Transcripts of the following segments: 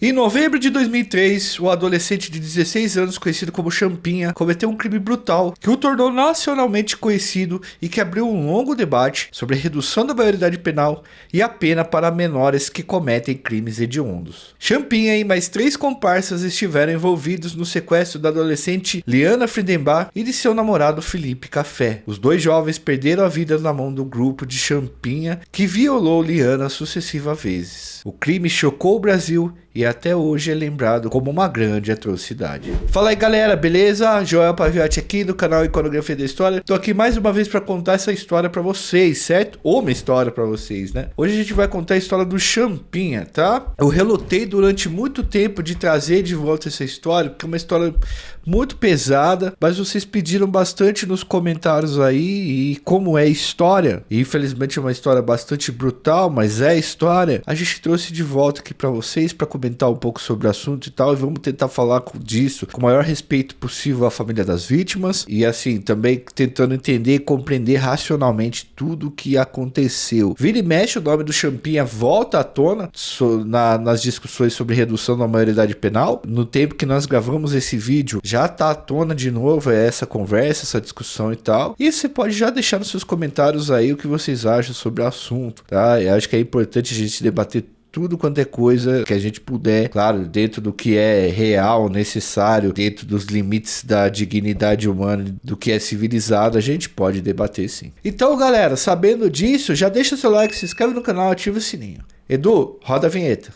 Em novembro de 2003, o adolescente de 16 anos, conhecido como Champinha, cometeu um crime brutal que o tornou nacionalmente conhecido e que abriu um longo debate sobre a redução da maioridade penal e a pena para menores que cometem crimes hediondos. Champinha e mais 3 comparsas estiveram envolvidos no sequestro da adolescente Liana Friedenbach e de seu namorado Felipe Café. Os 2 jovens perderam a vida na mão do grupo de Champinha, que violou Liana sucessivas vezes. O crime chocou o Brasil e até hoje é lembrado como uma grande atrocidade. Fala aí galera, beleza? Joel Paviotti aqui do canal Iconografia da História. Tô aqui mais uma vez para contar essa história para vocês, certo? Ou uma história para vocês, né? Hoje a gente vai contar a história do Champinha, tá? Eu relutei durante muito tempo de trazer de volta essa história, porque é uma história muito pesada, mas vocês pediram bastante nos comentários aí, e como é história, e infelizmente é uma história bastante brutal, mas é história, a gente trouxe de volta aqui para vocês, para comentar um pouco sobre o assunto e tal, e vamos tentar falar disso com o maior respeito possível à família das vítimas, e assim, também tentando entender e compreender racionalmente tudo o que aconteceu. Vira e mexe, o nome do Champinha volta à tona nas discussões sobre redução da maioridade penal. No tempo que nós gravamos esse vídeo, já tá à tona de novo essa conversa, essa discussão e tal. E você pode já deixar nos seus comentários aí o que vocês acham sobre o assunto, tá? Eu acho que é importante a gente debater tudo quanto é coisa que a gente puder, claro, dentro do que é real, necessário, dentro dos limites da dignidade humana, do que é civilizado, a gente pode debater sim. Então, galera, sabendo disso, já deixa seu like, se inscreve no canal, ativa o sininho. Edu, roda a vinheta.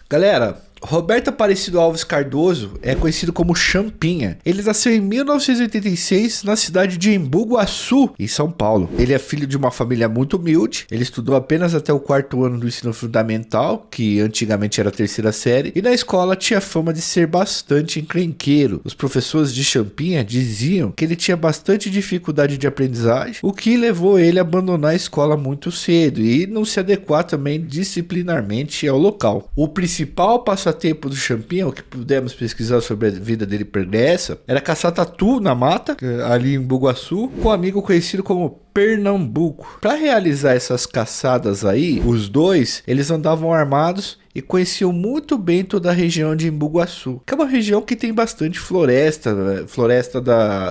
Galera, Roberto Aparecido Alves Cardoso é conhecido como Champinha. Ele nasceu em 1986 na cidade de Embu Guaçu, em São Paulo. Ele é filho de uma família muito humilde. Ele estudou apenas até o 4º ano do ensino fundamental, que antigamente era a 3ª série, e na escola tinha fama de ser bastante encrenqueiro. Os professores de Champinha diziam que ele tinha bastante dificuldade de aprendizagem, o que levou ele a abandonar a escola muito cedo e não se adequar também disciplinarmente ao local. O principal passatempo do Champinha, o que pudemos pesquisar sobre a vida dele pregressa, era caçar tatu na mata, ali em Bugaçu, com um amigo conhecido como Pernambuco. Para realizar essas caçadas aí, os dois, eles andavam armados e conheciam muito bem toda a região de Embu Guaçu, que é uma região que tem bastante floresta, né? Floresta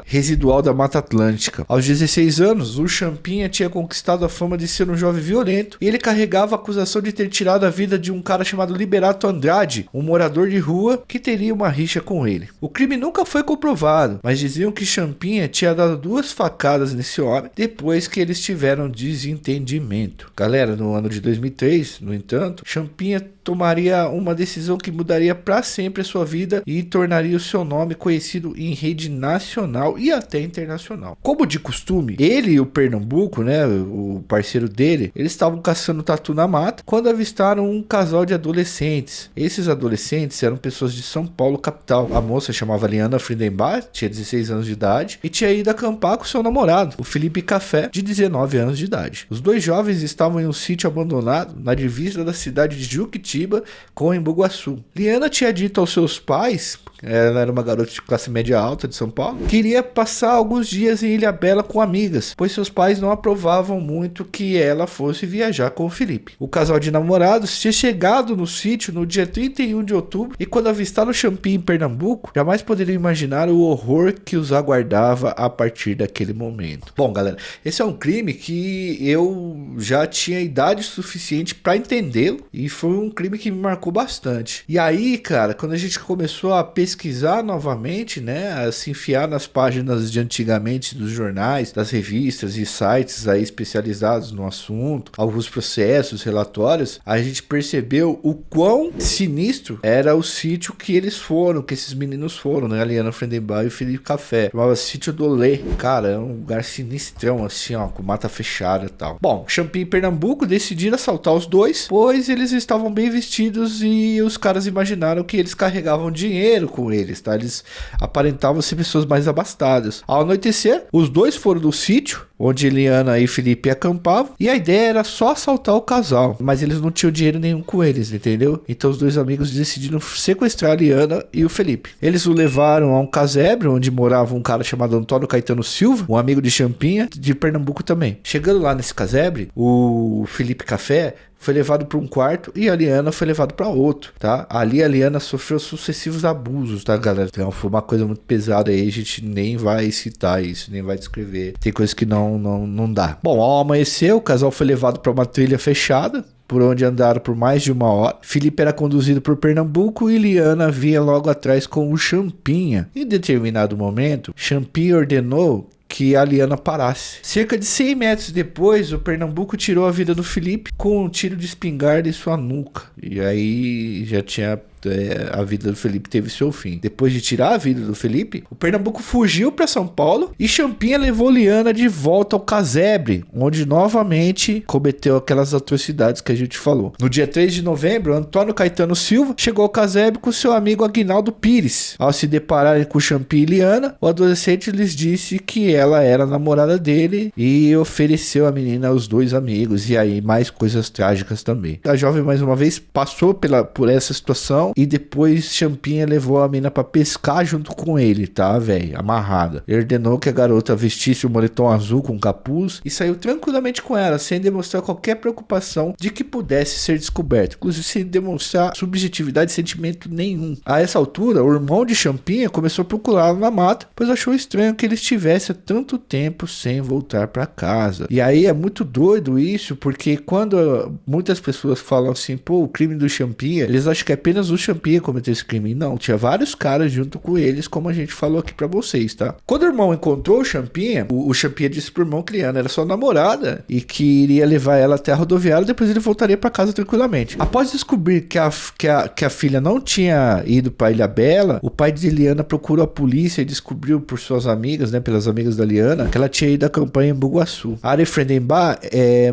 residual da Mata Atlântica. Aos 16 anos, o Champinha tinha conquistado a fama de ser um jovem violento e ele carregava a acusação de ter tirado a vida de um cara chamado Liberato Andrade, um morador de rua que teria uma rixa com ele. O crime nunca foi comprovado, mas diziam que Champinha tinha dado 2 facadas nesse homem depois que eles tiveram desentendimento. Galera, no ano de 2003, no entanto, Champinha tomaria uma decisão que mudaria para sempre a sua vida e tornaria o seu nome conhecido em rede nacional e até internacional. Como de costume, ele e o Pernambuco, né, o parceiro dele, eles estavam caçando tatu na mata quando avistaram um casal de adolescentes. Esses adolescentes eram pessoas de São Paulo, capital. A moça chamava Liana Friedenbach, tinha 16 anos de idade e tinha ido acampar com seu namorado, o Felipe Café, de 19 anos de idade. Os 2 jovens estavam em um sítio abandonado na divisa da cidade de Juquiti com Embu Guaçu. Liana tinha dito aos seus pais, ela era uma garota de classe média alta de São Paulo, que iria passar alguns dias em Ilhabela com amigas, pois seus pais não aprovavam muito que ela fosse viajar com o Felipe. O casal de namorados tinha chegado no sítio no dia 31 de outubro e quando avistaram o Champinha em Pernambuco, jamais poderiam imaginar o horror que os aguardava a partir daquele momento. Bom, galera, esse é um crime que eu já tinha idade suficiente para entendê-lo e foi um crime que me marcou bastante. E aí, cara, quando a gente começou a pesquisar novamente, né, a se enfiar nas páginas de antigamente dos jornais, das revistas e sites aí especializados no assunto, alguns processos, relatórios, a gente percebeu o quão sinistro era o sítio que eles foram, que esses meninos foram, né, a Liana Friedenbach e o Felipe Café. Chamava Sítio do Lê. Cara, é um lugar sinistrão, assim, ó, com mata fechada e tal. Bom, Champinha e Pernambuco decidiram assaltar os dois, pois eles estavam bem vestidos e os caras imaginaram que eles carregavam dinheiro com eles, tá? Eles aparentavam ser pessoas mais abastadas. Ao anoitecer, os dois foram do sítio onde Eliana e Felipe acampavam, e a ideia era só assaltar o casal, mas eles não tinham dinheiro nenhum com eles, entendeu? Então os dois amigos decidiram sequestrar a Eliana e o Felipe. Eles o levaram a um casebre, onde morava um cara chamado Antônio Caetano Silva, um amigo de Champinha, de Pernambuco também. Chegando lá nesse casebre, o Felipe Café foi levado para um quarto e a Eliana foi levada para outro, tá? Ali a Eliana sofreu sucessivos abusos, tá, galera? Então foi uma coisa muito pesada aí, a gente nem vai citar isso, nem vai descrever. Tem coisas que não dá. Bom, ao amanhecer, o casal foi levado para uma trilha fechada, por onde andaram por mais de 1 hora. Felipe era conduzido por Pernambuco e Eliana vinha logo atrás com o Champinha. Em determinado momento, Champinha ordenou que a Eliana parasse. Cerca de 100 metros depois, o Pernambuco tirou a vida do Felipe com um tiro de espingarda em sua nuca. E aí já tinha... a vida do Felipe teve seu fim. Depois de tirar a vida do Felipe, o Pernambuco fugiu para São Paulo e Champinha levou Eliana de volta ao casebre, onde novamente cometeu aquelas atrocidades que a gente falou. No dia 3 de novembro, Antônio Caetano Silva chegou ao casebre com seu amigo Aguinaldo Pires. Ao se depararem com Champinha e Eliana, o adolescente lhes disse que ela era a namorada dele e ofereceu a menina aos dois amigos. E aí mais coisas trágicas também. A jovem mais uma vez passou por essa situação e depois Champinha levou a mina pra pescar junto com ele, tá, velho? Amarrada. Ele ordenou que a garota vestisse o moletom azul com capuz e saiu tranquilamente com ela, sem demonstrar qualquer preocupação de que pudesse ser descoberto. Inclusive sem demonstrar subjetividade e sentimento nenhum. A essa altura, o irmão de Champinha começou a procurá-lo na mata, pois achou estranho que ele estivesse há tanto tempo sem voltar pra casa. E aí é muito doido isso, porque quando muitas pessoas falam assim, pô, o crime do Champinha, eles acham que é apenas o Champinha cometeu esse crime. Não, tinha vários caras junto com eles, como a gente falou aqui pra vocês, tá? Quando o irmão encontrou o Champinha, o Champinha disse pro irmão que Eliana era sua namorada e que iria levar ela até a rodoviária, depois ele voltaria pra casa tranquilamente. Após descobrir que a filha não tinha ido pra Ilhabela, o pai de Eliana procurou a polícia e descobriu por suas amigas, né, pelas amigas da Eliana, que ela tinha ido à campanha em Bugaçu. Ari Friedenbach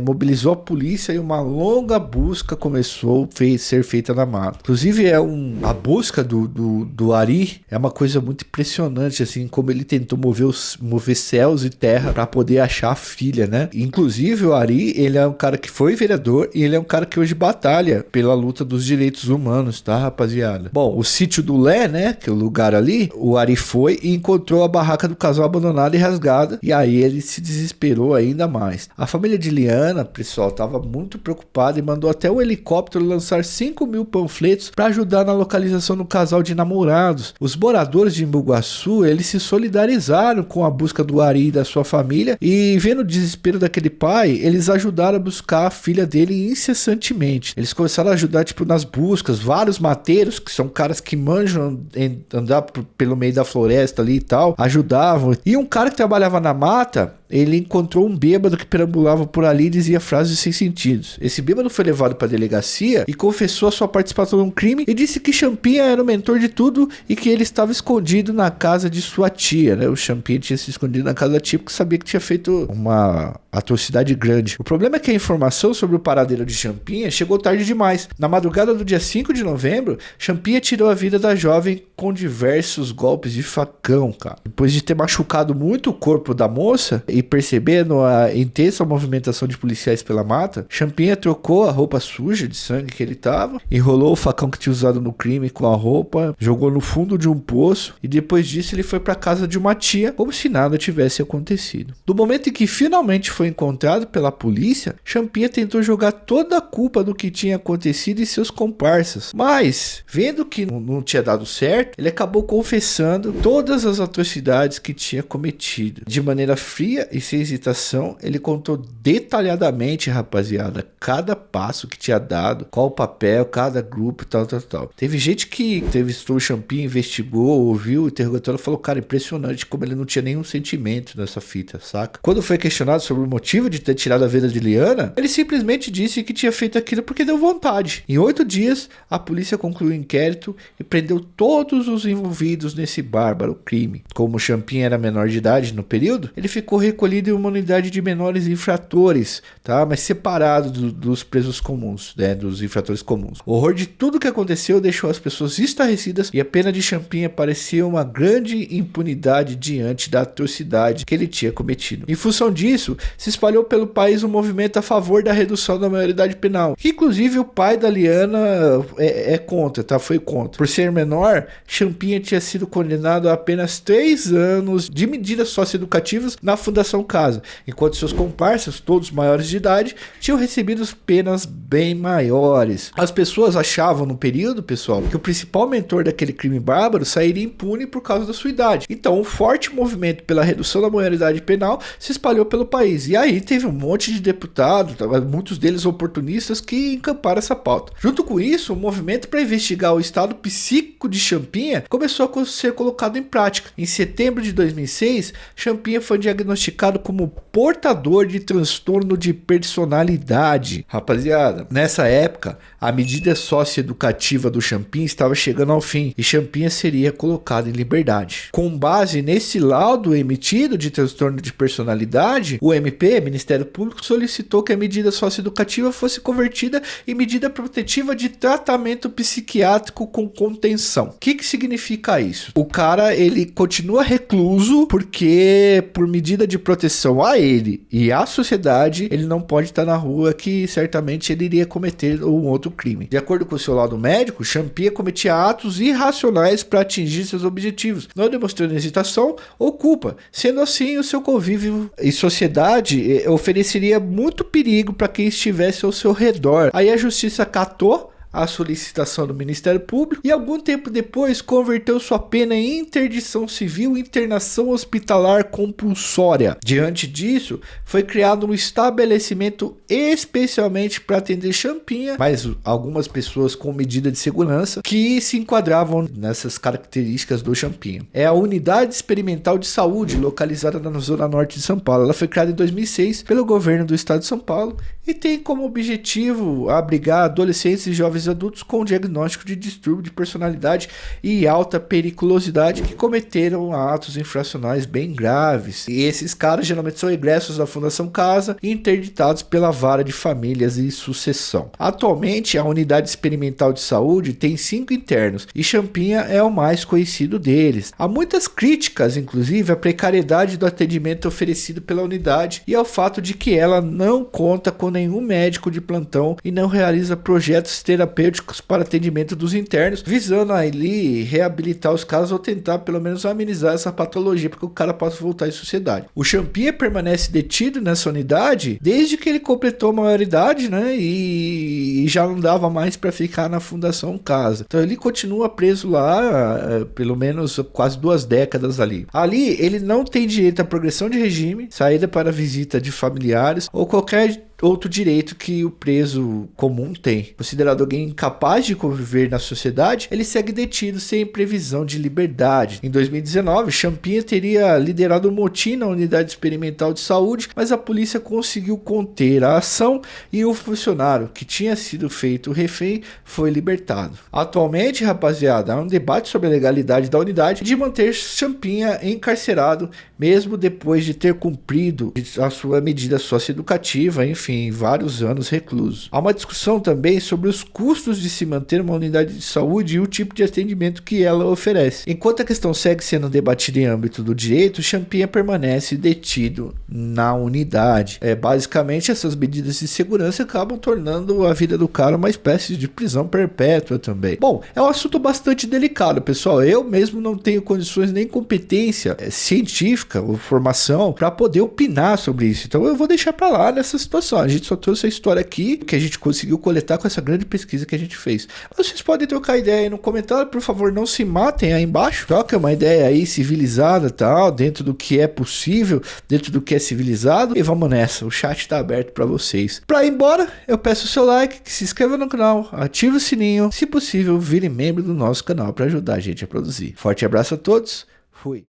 mobilizou a polícia e uma longa busca começou a ser feita na mata. Inclusive, a busca do Ari é uma coisa muito impressionante, assim, como ele tentou mover céus e terra para poder achar a filha, né? Inclusive, o Ari, ele é um cara que foi vereador e ele é um cara que hoje batalha pela luta dos direitos humanos, tá, rapaziada? Bom, o sítio do Lé, né, que é o lugar ali, o Ari foi e encontrou a barraca do casal abandonada e rasgada, e aí ele se desesperou ainda mais. A família de Eliana, pessoal, estava muito preocupada e mandou até um helicóptero lançar 5.000 panfletos para ajudar na localização do casal de namorados. Os moradores de Embu-Guaçu, eles se solidarizaram com a busca do Ari e da sua família e vendo o desespero daquele pai, eles ajudaram a buscar a filha dele incessantemente. Eles começaram a ajudar, tipo, nas buscas, vários mateiros, que são caras que manjam em andar pelo meio da floresta ali e tal, ajudavam. E um cara que trabalhava na mata, ele encontrou um bêbado que perambulava por ali e dizia frases sem sentido. Esse bêbado foi levado para a delegacia e confessou a sua participação num crime e disse que Champinha era o mentor de tudo e que ele estava escondido na casa de sua tia, né? O Champinha tinha se escondido na casa da tia porque sabia que tinha feito uma atrocidade grande. O problema é que a informação sobre o paradeiro de Champinha chegou tarde demais. Na madrugada do dia 5 de novembro, Champinha tirou a vida da jovem com diversos golpes de facão, cara. Depois de ter machucado muito o corpo da moça e percebendo a intensa movimentação de policiais pela mata, Champinha trocou a roupa suja de sangue que ele tava, enrolou o facão que tinha usado no crime com a roupa, jogou no fundo de um poço e depois disso ele foi para casa de uma tia como se nada tivesse acontecido. No momento em que finalmente foi encontrado pela polícia, Champinha tentou jogar toda a culpa do que tinha acontecido em seus comparsas, mas vendo que não tinha dado certo, ele acabou confessando todas as atrocidades que tinha cometido. De maneira fria e sem hesitação, ele contou detalhadamente, rapaziada, cada passo que tinha dado, qual o papel, cada grupo, tal. Teve gente que entrevistou o Champinha, investigou, ouviu o interrogatório e falou, cara, impressionante como ele não tinha nenhum sentimento nessa fita, saca? Quando foi questionado sobre o motivo de ter tirado a vida de Eliana, ele simplesmente disse que tinha feito aquilo porque deu vontade. Em 8 dias, a polícia concluiu o inquérito e prendeu todos os envolvidos nesse bárbaro crime. Como o Champinha era menor de idade no período, ele ficou recluso recolhido em uma unidade de menores infratores, tá? Mas separado dos presos comuns, né? Dos infratores comuns. O horror de tudo que aconteceu deixou as pessoas estarrecidas e a pena de Champinha parecia uma grande impunidade diante da atrocidade que ele tinha cometido. Em função disso, se espalhou pelo país um movimento a favor da redução da maioridade penal, que inclusive o pai da Liana é contra, tá? Foi contra. Por ser menor, Champinha tinha sido condenado a apenas 3 anos de medidas socioeducativas na Fundação Casa, enquanto seus comparsas, todos maiores de idade, tinham recebido penas bem maiores. As pessoas achavam no período, pessoal, que o principal mentor daquele crime bárbaro sairia impune por causa da sua idade. Então, um forte movimento pela redução da maioridade penal se espalhou pelo país. E aí teve um monte de deputados, muitos deles oportunistas, que encamparam essa pauta. Junto com isso, o movimento para investigar o estado psíquico de Champinha começou a ser colocado em prática. Em setembro de 2006, Champinha foi diagnosticado como portador de transtorno de personalidade. Rapaziada, nessa época, a medida socioeducativa do Champinha estava chegando ao fim e Champinha seria colocado em liberdade. Com base nesse laudo emitido de transtorno de personalidade, o MP, Ministério Público, solicitou que a medida socioeducativa fosse convertida em medida protetiva de tratamento psiquiátrico com contenção. O que significa isso? O cara, ele continua recluso porque, por medida de proteção a ele e à sociedade, ele não pode estar na rua, que certamente ele iria cometer um outro crime. De acordo com o seu laudo médico, Champinha cometia atos irracionais para atingir seus objetivos, não demonstrando hesitação ou culpa. Sendo assim, o seu convívio em sociedade ofereceria muito perigo para quem estivesse ao seu redor. Aí a justiça catou a solicitação do Ministério Público e algum tempo depois converteu sua pena em interdição civil e internação hospitalar compulsória. Diante disso, foi criado um estabelecimento especialmente para atender Champinha, mas algumas pessoas com medida de segurança que se enquadravam nessas características do Champinha. É a Unidade Experimental de Saúde, localizada na zona norte de São Paulo. Ela foi criada em 2006 pelo governo do estado de São Paulo e tem como objetivo abrigar adolescentes e jovens adultos com diagnóstico de distúrbio de personalidade e alta periculosidade que cometeram atos infracionais bem graves. E esses caras geralmente são egressos da Fundação Casa e interditados pela Vara de Famílias e Sucessão. Atualmente, a Unidade Experimental de Saúde tem 5 internos e Champinha é o mais conhecido deles. Há muitas críticas, inclusive, à precariedade do atendimento oferecido pela unidade e ao fato de que ela não conta com nenhum médico de plantão e não realiza projetos terapêuticos para atendimento dos internos, visando ali reabilitar os casos ou tentar pelo menos amenizar essa patologia para que o cara possa voltar à sociedade. O Champinha permanece detido nessa unidade desde que ele completou a maioridade, né, e já não dava mais para ficar na Fundação Casa. Então ele continua preso lá pelo menos quase 2 décadas ali. Ali ele não tem direito à progressão de regime, saída para visita de familiares ou qualquer outro direito que o preso comum tem. Considerado alguém incapaz de conviver na sociedade, ele segue detido sem previsão de liberdade. Em 2019, Champinha teria liderado um motim na Unidade Experimental de Saúde, mas a polícia conseguiu conter a ação e o funcionário que tinha sido feito refém foi libertado. Atualmente, rapaziada, há um debate sobre a legalidade da unidade de manter Champinha encarcerado, mesmo depois de ter cumprido a sua medida socioeducativa, enfim, vários anos recluso. Há uma discussão também sobre os custos de se manter uma unidade de saúde e o tipo de atendimento que ela oferece. Enquanto a questão segue sendo debatida em âmbito do direito, Champinha permanece detido na unidade. Basicamente, essas medidas de segurança acabam tornando a vida do cara uma espécie de prisão perpétua também. Bom, é um assunto bastante delicado, pessoal. Eu mesmo não tenho condições nem competência científica ou formação para poder opinar sobre isso. Então eu vou deixar para lá nessa situação. A gente só trouxe a história aqui que a gente conseguiu coletar com essa grande pesquisa que a gente fez. Mas vocês podem trocar ideia aí no comentário, por favor, não se matem aí embaixo. Troca uma ideia aí civilizada, tal, dentro do que é possível, dentro do que é civilizado. E vamos nessa, o chat tá aberto para vocês. Para ir embora, eu peço o seu like, que se inscreva no canal, ative o sininho, se possível, vire membro do nosso canal para ajudar a gente a produzir. Forte abraço a todos, fui!